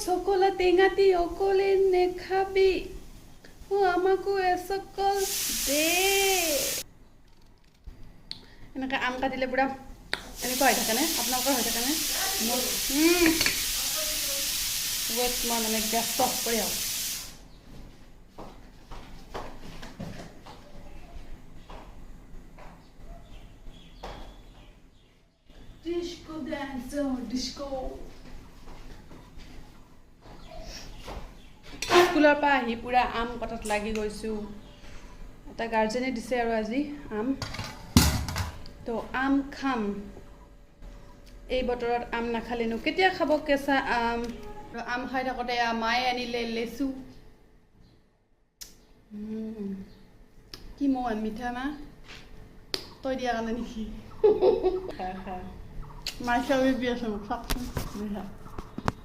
সকলা টেঙাটি অকলে নেখাবি আমাকো এসকল দে এনেকৈ আম কাটিলে পুৰা এনেকুৱা হৈ থাকেনে আপোনালোকৰ হৈ থাকেনে ৱেট মই মানে গেছ অফ কৰি আহোঁ ডিস্কো ড্যান্সাৰ ডিস্কো স্কুলৰ পৰা আহি পুৰা আম কটাত লাগি গৈছোঁ এটা গাৰ্জেনে দিছে আৰু আজি আম তো আম খাম এই বতৰত আম নাখালেনো কেতিয়া খাব কেঁচা আম আম খাই থাকোঁতে মায়ে আনিলে লেচু কি মন মিঠা না তই দিয়া কাৰণে নেকি মায়ে চাবি আছে মোক চাওকচোন মিঠা